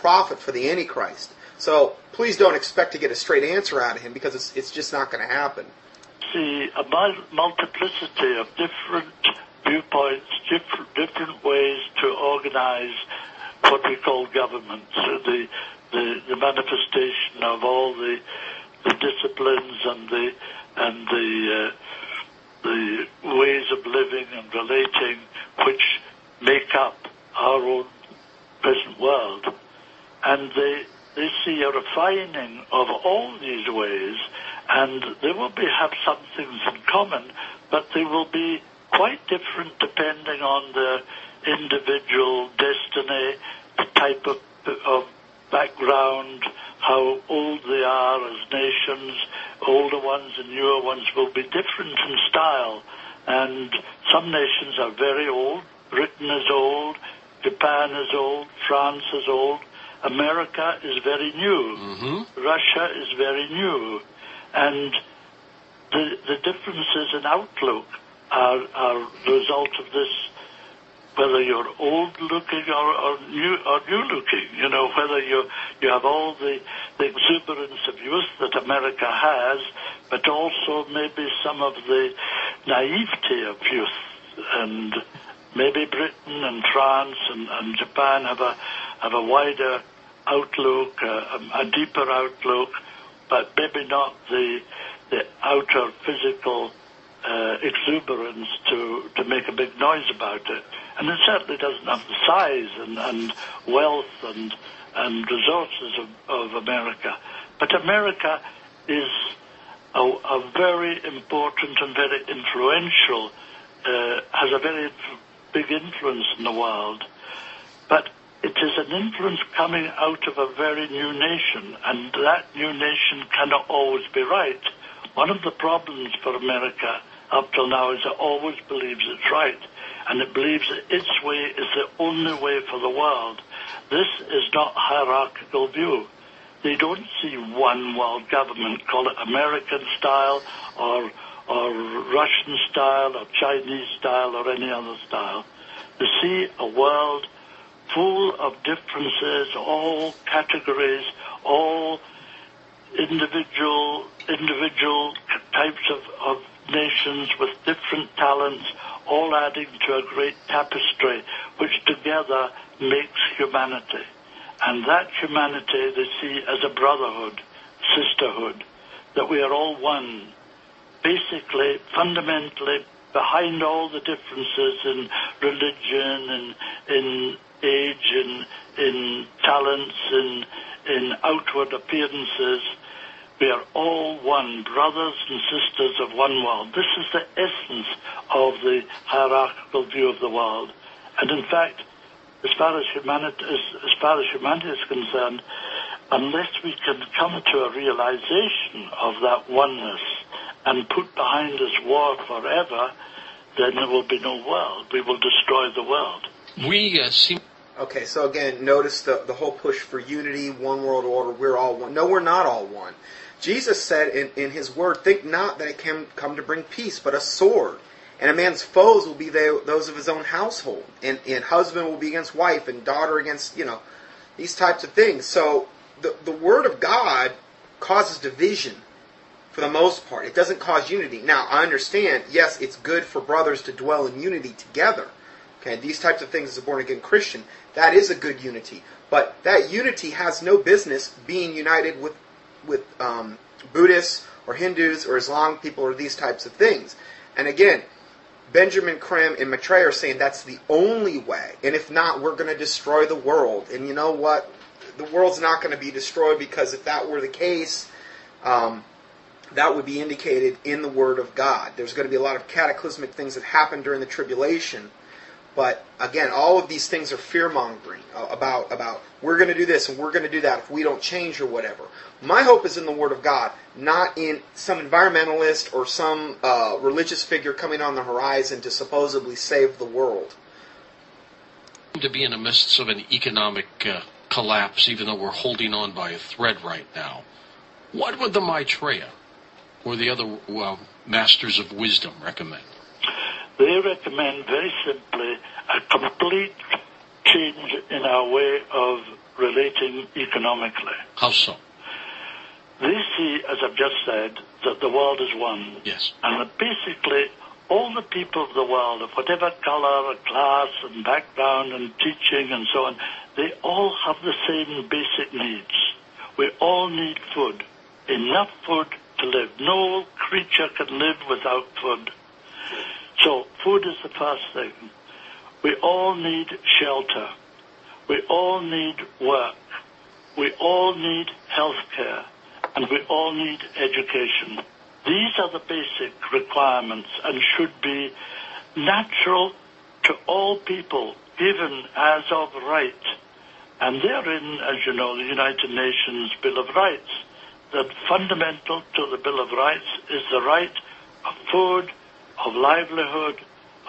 prophet for the Antichrist. So please don't expect to get a straight answer out of him, because it's just not going to happen. See, a multiplicity of different viewpoints, different ways to organize what we call government. So the manifestation of all the disciplines and the ways of living and relating which make up our own present world. And they see a refining of all these ways, and they will have some things in common, but they will be quite different depending on the individual destiny, the type of background, how old they are as nations. Older ones and newer ones will be different in style, and some nations are very old. Britain is old, Japan is old, France is old, America is very new, Russia is very new, and the differences in outlook are the result of this, whether you're old-looking or new-looking, whether you have all the exuberance of youth that America has, but also maybe some of the naivety of youth. And maybe Britain and France and Japan have a wider outlook, a deeper outlook, but maybe not the outer physical exuberance to make a big noise about it. And it certainly doesn't have the size and wealth and resources of America. But America is a very important and very influential, has a very big influence in the world. But it is an influence coming out of a very new nation, and that new nation cannot always be right. One of the problems for America up till now is it always believes it's right, and it believes that its way is the only way for the world. This is not hierarchical view. They don't see one world government, call it American style or Russian style or Chinese style or any other style. They see a world full of differences, all categories, all individual types of nations with different talents, all adding to a great tapestry, which together makes humanity. And that humanity they see as a brotherhood, sisterhood, that we are all one. Basically, fundamentally, behind all the differences in religion and in age and in talents and in outward appearances, we are all one, brothers and sisters of one world. This is the essence of the hierarchical view of the world. And in fact, as far as humanity is concerned, unless we can come to a realization of that oneness and put behind us war forever, then there will be no world. We will destroy the world. Okay, so again, notice the whole push for unity, one world order, we're all one. No, we're not all one. Jesus said in his word, think not that it can come to bring peace, but a sword. And a man's foes will be those of his own household. And husband will be against wife, and daughter against, these types of things. So the word of God causes division for the most part. It doesn't cause unity. Now, I understand, yes, it's good for brothers to dwell in unity together. Okay, these types of things as a born-again Christian, that is a good unity. But that unity has no business being united with Buddhists or Hindus or Islam people or these types of things. And again, Benjamin Creme and Maitreya are saying that's the only way. And if not, we're going to destroy the world. And you know what? The world's not going to be destroyed, because if that were the case, that would be indicated in the Word of God. There's going to be a lot of cataclysmic things that happen during the tribulation. But again, all of these things are fear-mongering about we're going to do this and we're going to do that if we don't change or whatever. My hope is in the Word of God, not in some environmentalist or some religious figure coming on the horizon to supposedly save the world. To be in the midst of an economic collapse, even though we're holding on by a thread right now, what would the Maitreya or the other masters of wisdom recommend? They recommend very simply a complete change in our way of relating economically. How so? They see, as I've just said, that the world is one. Yes. And that basically all the people of the world, of whatever color or class and background and teaching and so on, they all have the same basic needs. We all need food, enough food to live. No creature can live without food. So food is the first thing. We all need shelter. We all need work. We all need health care. And we all need education. These are the basic requirements and should be natural to all people, given as of right. And therein, as you know, the United Nations Bill of Rights, that fundamental to the Bill of Rights is the right of food, of livelihood,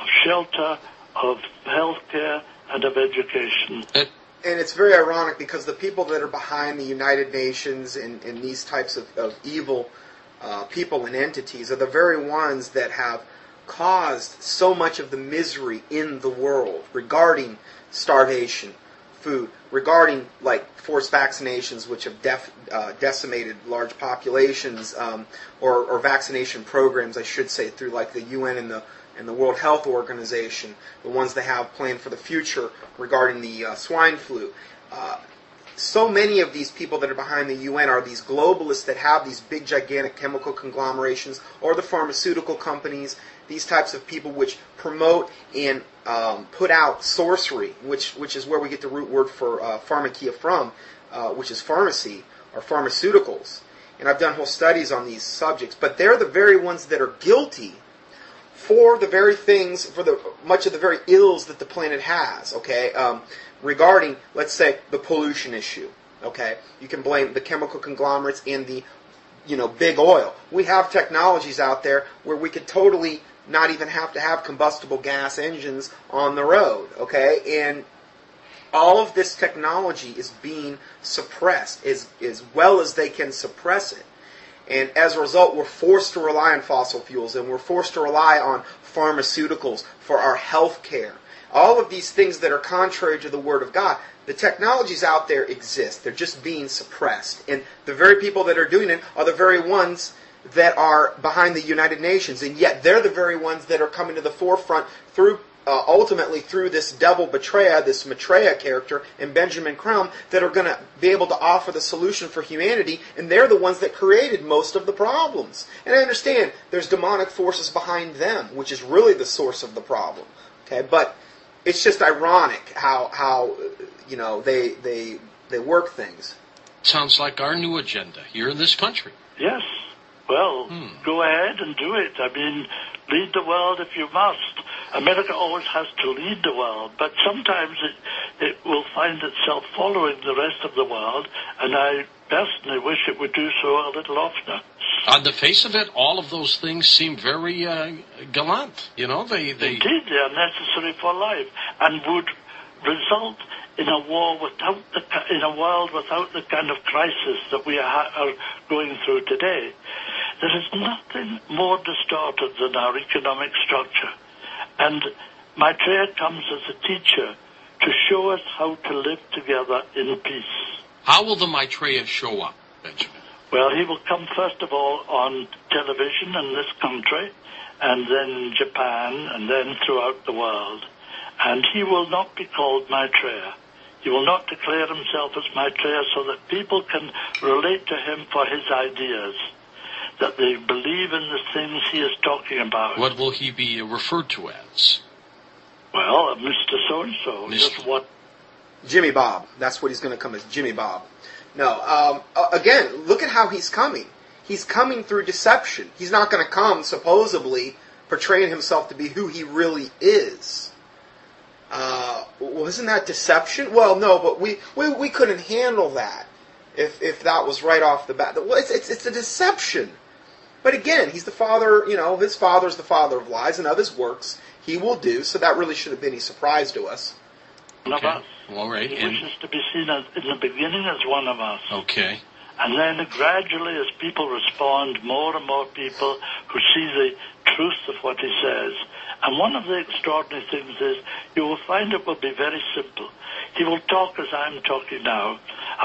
of shelter, of health care, and of education. And it's very ironic because the people that are behind the United Nations and these types of evil people and entities are the very ones that have caused so much of the misery in the world regarding starvation, food, regarding like forced vaccinations, which have decimated large populations, or vaccination programs, I should say, through like the UN and the World Health Organization, the ones they have planned for the future regarding the swine flu. So many of these people that are behind the UN are these globalists that have these big, gigantic chemical conglomerations, or the pharmaceutical companies, these types of people which promote and put out sorcery, which is where we get the root word for pharmakia from, which is pharmacy, or pharmaceuticals. And I've done whole studies on these subjects, but they're the very ones that are guilty for the very things, for the much of the very ills that the planet has, okay? Regarding, let's say, the pollution issue, okay? You can blame the chemical conglomerates and the, big oil. We have technologies out there where we could totally not even have to have combustible gas engines on the road, okay? And all of this technology is being suppressed as well as they can suppress it. And as a result, we're forced to rely on fossil fuels, and we're forced to rely on pharmaceuticals for our health care. All of these things that are contrary to the Word of God, the technologies out there exist. They're just being suppressed. And the very people that are doing it are the very ones that are behind the United Nations. And yet they're the very ones that are coming to the forefront through ultimately through this devil Maitreya, this Maitreya character, and Benjamin Creme, that are going to be able to offer the solution for humanity, and they're the ones that created most of the problems. And I understand there's demonic forces behind them, which is really the source of the problem. Okay, but it's just ironic how they work things. Sounds like our new agenda here in this country. Yes. Well, go ahead and do it. I mean, lead the world if you must. America always has to lead the world, but sometimes it will find itself following the rest of the world, and I personally wish it would do so a little oftener. On the face of it, all of those things seem very gallant. They Indeed, they are necessary for life, and would result in a war in a world without the kind of crisis that we are going through today. There is nothing more distorted than our economic structure. And Maitreya comes as a teacher to show us how to live together in peace. How will the Maitreya show up, Benjamin? Well, he will come first of all on television in this country, and then in Japan, and then throughout the world. And he will not be called Maitreya. He will not declare himself as Maitreya so that people can relate to him for his ideas, that they believe in the things he is talking about. What will he be referred to as? Well, Mr. So-and-so. Just what? Jimmy Bob. That's what he's going to come as, Jimmy Bob. No, again, look at how he's coming. He's coming through deception. He's not going to come, supposedly, portraying himself to be who he really is. Wasn't that deception? Well, no, but we couldn't handle that if that was right off the bat. Well, it's a deception. But again, he's the father, his father's the father of lies, and of his works he will do, so that really shouldn't be any surprise to us. One of us. All right. He wishes to be seen in the beginning as one of us. Okay. And then gradually, as people respond, more and more people who see the truth of what he says And one of the extraordinary things is you will find it will be very simple. He will talk as I'm talking now